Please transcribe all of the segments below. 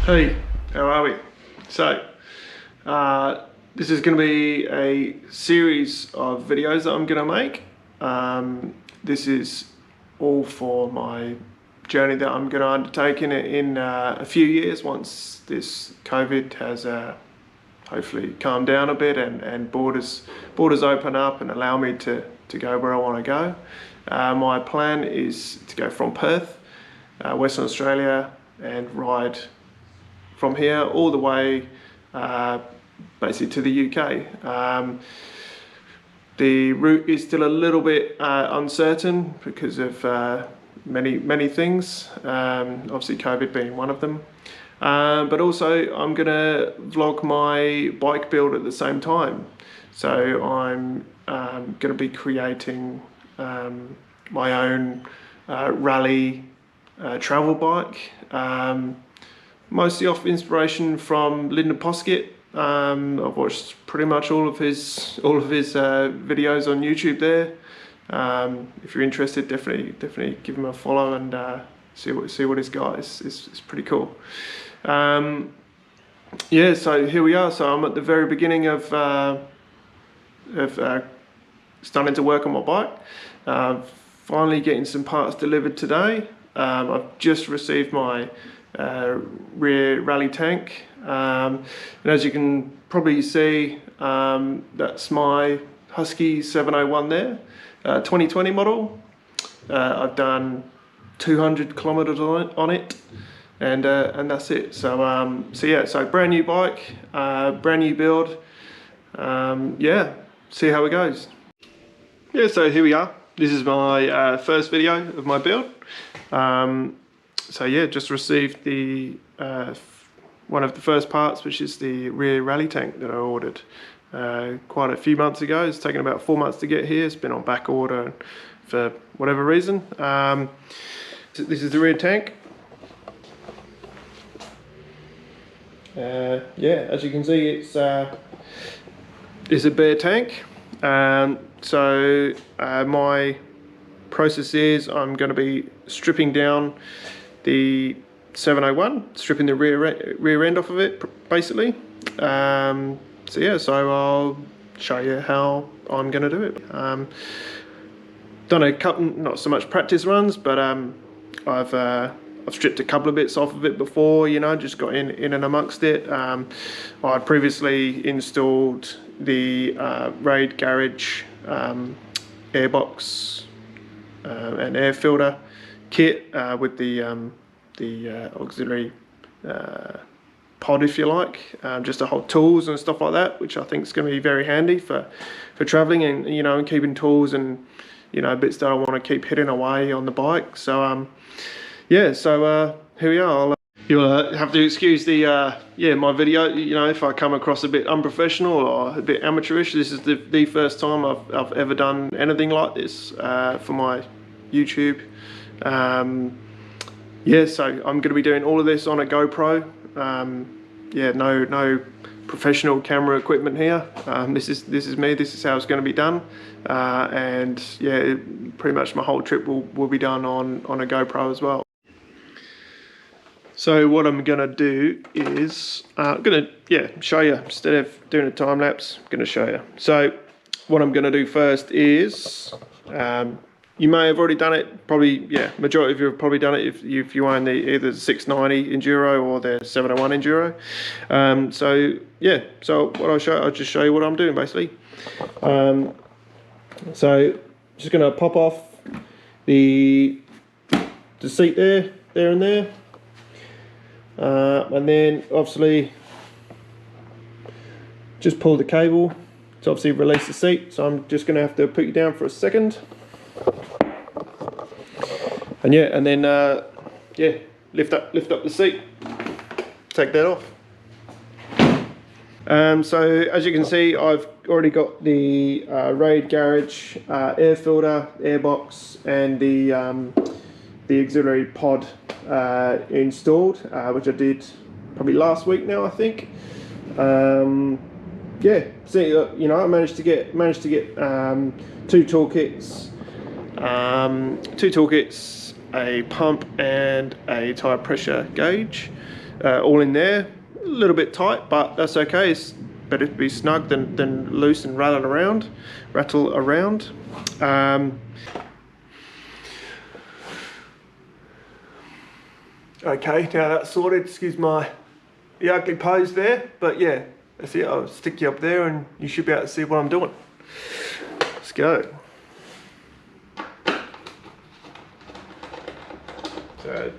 Hey, how are we? So, this is going to be a series of videos that I'm going to make. This is all for my journey that I'm going to undertake in a few years once this COVID has hopefully calmed down a bit and borders open up and allow me to go where I want to go. My plan is to go from Perth, Western Australia, and ride from here all the way basically to the UK. The route is still a little bit uncertain because of many things, obviously COVID being one of them. But also I'm gonna vlog my bike build at the same time. So I'm gonna be creating my own rally travel bike. Mostly off inspiration from Lyndon Poskett. I've watched pretty much all of his videos on YouTube there. If you're interested, definitely give him a follow and see what he's got. It's pretty cool. Yeah, so here we are. So I'm at the very beginning of starting to work on my bike. Finally getting some parts delivered today. I've just received my rear rally tank, and as you can probably see, that's my Husky 701 there, 2020 model. I've done 200 kilometers on it, and that's it. So yeah, so brand new bike, brand new build. Yeah, see how it goes. Yeah, so here we are. This is my first video of my build. So yeah, just received the one of the first parts, which is the rear rally tank that I ordered quite a few months ago. It's taken about 4 months to get here. It's been on back order for whatever reason. So this is the rear tank. Yeah, as you can see, it's a bare tank. So my process is I'm going to be stripping down the 701, stripping the rear end off of it, basically. So yeah, so I'll show you how I'm going to do it. Done a couple, not so much practice runs, but I've stripped a couple of bits off of it before, you know, just got in and amongst it. I'd previously installed the Raid Garage airbox and air filter kit with the auxiliary pod, if you like, just to hold tools and stuff like that, which I think is going to be very handy for traveling and, you know, and keeping tools and, you know, bits that I want to keep hidden away on the bike. So yeah, so here we are. You'll have to excuse the yeah, my video, you know, if I come across a bit unprofessional or a bit amateurish. This is the first time I've ever done anything like this for my YouTube. Yeah, so I'm going to be doing all of this on a GoPro. Yeah, no professional camera equipment here. This is me. This is how it's going to be done. And yeah, pretty much my whole trip will be done on a GoPro as well. So what I'm going to do is show you. Instead of doing a time lapse, I'm going to show you. So what I'm going to do first is, you may have already done it, probably, yeah, majority of you have probably done it if you own either the 690 Enduro or the 701 Enduro. So yeah, so what I'll just show you what I'm doing basically. So just going to pop off the seat there and there. And then obviously just pull the cable to obviously release the seat. So I'm just going to have to put you down for a second. And yeah, and then yeah, lift up the seat, take that off. So as you can see, I've already got the Raid Garage air filter, airbox, and the auxiliary pod installed, which I did probably last week now, I think. Yeah, see, you know, I managed to get two toolkits, a pump and a tyre pressure gauge. all in there. A little bit tight, but that's okay. It's better to be snug than loose and rattle around. Okay, now that's sorted. Excuse the ugly pose there, but yeah, that's it. I'll stick you up there and you should be able to see what I'm doing. Let's go. So,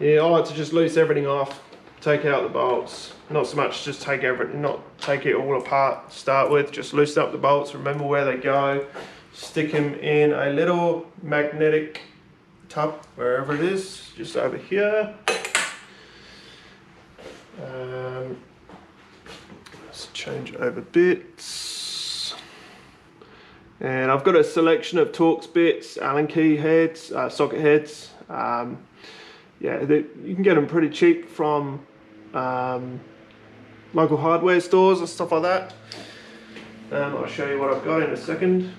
yeah, I like to just loose everything off, take out the bolts. Not so much just take everything, not take it all apart to start with. Just loosen up the bolts, remember where they go. Stick them in a little magnetic tub, wherever it is, just over here. Let's change over bits. And I've got a selection of Torx bits, Allen key heads, socket heads. Yeah, you can get them pretty cheap from local hardware stores and stuff like that. I'll show you what I've got in a second.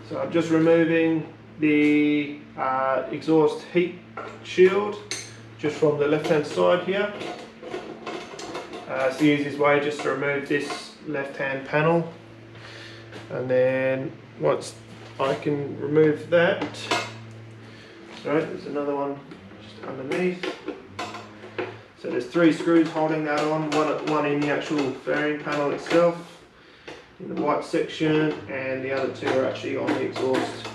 So I'm just removing the exhaust heat shield just from the left hand side here. It's the easiest way just to remove this left hand panel, and then once I can remove that, right, there's another one just underneath. So there's 3 screws holding that on, one in the actual fairing panel itself, in the white section, and the other 2 are actually on the exhaust.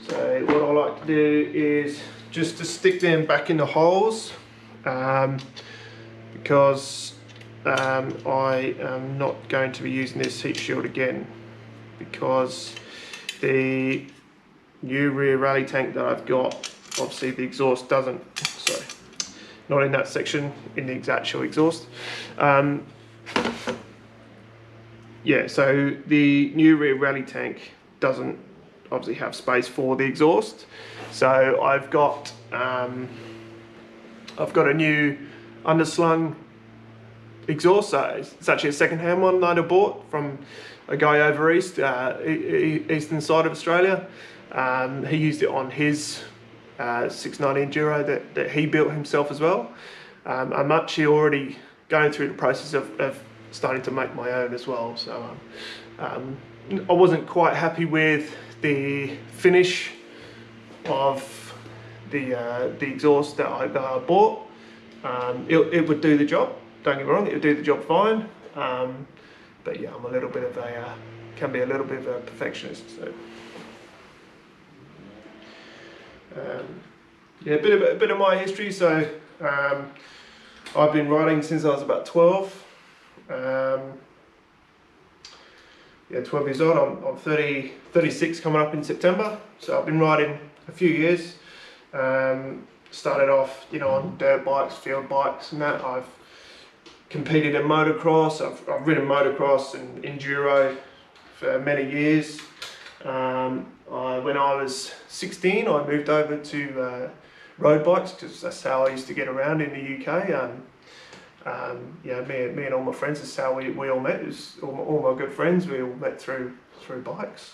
So what I like to do is just to stick them back in the holes, because I am not going to be using this heat shield again, because the new rear rally tank that I've got, obviously the exhaust doesn't, so not in that section, in the actual exhaust. Yeah, so the new rear rally tank doesn't obviously have space for the exhaust, so I've got a new underslung exhaust. So it's actually a second-hand one that I bought from a guy over east, eastern side of Australia. He used it on his 690 Enduro that he built himself as well. I'm actually already going through the process of starting to make my own as well. So I wasn't quite happy with the finish of the exhaust that I bought. It would do the job, don't get me wrong, it would do the job fine. But yeah, I'm a little bit of a, can be a little bit of a perfectionist. So yeah, a bit of my history. So I've been riding since I was about 12. Yeah, 12 years old. I'm 36 coming up in September. So I've been riding a few years. Started off, you know, on dirt bikes, field bikes and that. I've competed in motocross. I've ridden motocross and enduro for many years. When I was 16, I moved over to road bikes, because that's how I used to get around in the UK. Yeah, me and all my friends, that's how we all met. It was all my good friends. We all met through bikes.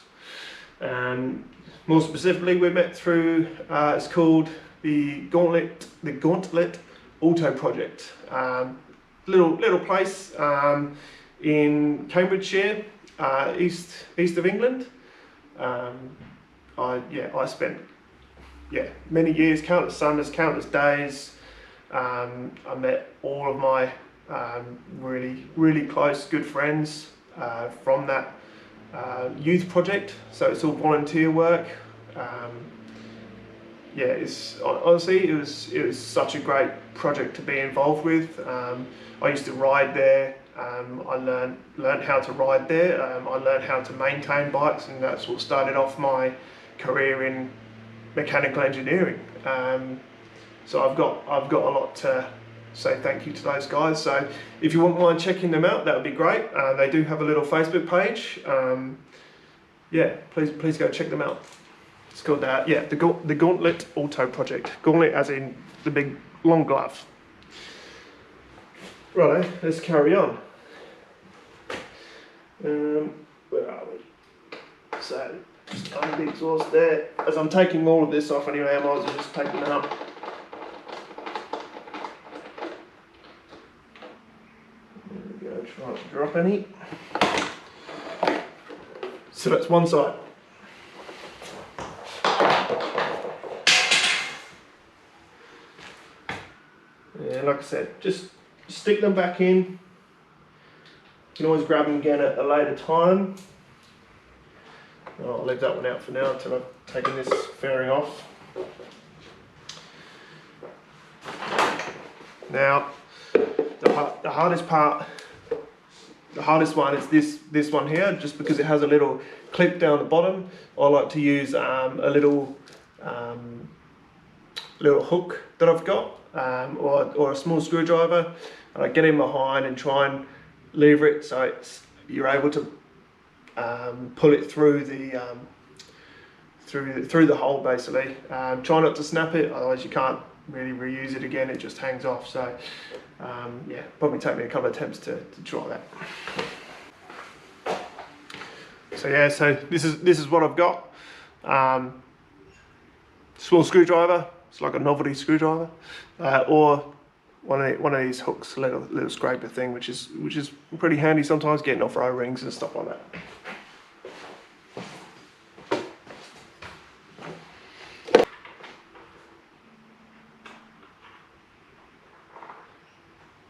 More specifically, we met through it's called the Gauntlet Auto Project. Little place in Cambridgeshire, east of England. I spent many years, countless summers, countless days. I met all of my really close good friends from that youth project. So it's all volunteer work. Yeah, honestly, it was such a great project to be involved with. I used to ride there. I learned how to ride there. I learned how to maintain bikes, and that's what started off my career in mechanical engineering. So I've got a lot to say thank you to those guys. So if you wouldn't mind checking them out, that would be great. They do have a little Facebook page. Yeah, please go check them out. It's called the Gauntlet Auto Project. Gauntlet as in the big long glove. Righto, let's carry on. Where are we? So Just under the exhaust there. As I'm taking all of this off anyway, I might as well just take it up. There we go, try not to drop any. So that's one side. Yeah, like I said, just stick them back in. You can always grab them again at a later time. I'll leave that one out for now until I've taken this fairing off. Now, the hardest part, the hardest one is this one here, just because it has a little clip down the bottom. I like to use a little hook that I've got, or a small screwdriver, and I get in behind and try and lever it so you're able to pull it through the through the hole basically. Try not to snap it, otherwise you can't really reuse it again. It just hangs off. So yeah, probably take me a couple of attempts to try that. So yeah, so this is what I've got. Small screwdriver. It's like a novelty screwdriver, or one of these hooks, little scraper thing, which is pretty handy sometimes, getting off row rings and stuff like that.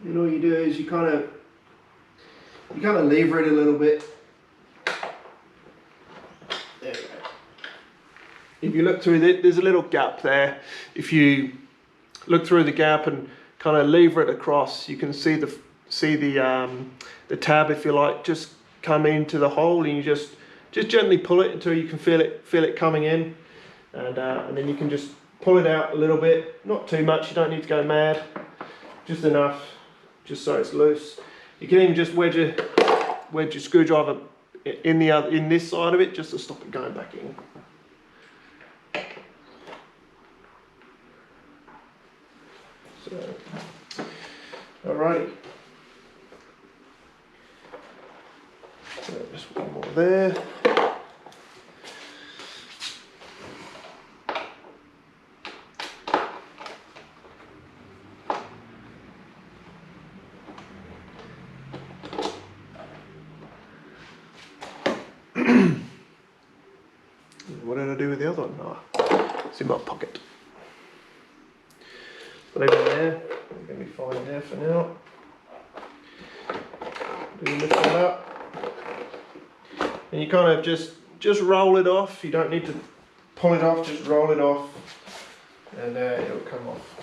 And all you do is you kind of lever it a little bit. There we go. If you look through there's a little gap there. If you look through the gap and kind of lever it across, you can see the tab, if you like, just come into the hole, and you just gently pull it until you can feel it coming in, and then you can just pull it out a little bit, not too much. You don't need to go mad, just enough, just so it's loose. You can even just wedge your screwdriver in this side of it, just to stop it going back in. So, alrighty. So just one more there. What did I do with the other one? Oh, it's in my pocket. Leave it there. I'm going to be fine there for now. Lift that up, and you kind of just roll it off. You don't need to pull it off. Just roll it off, and it'll come off.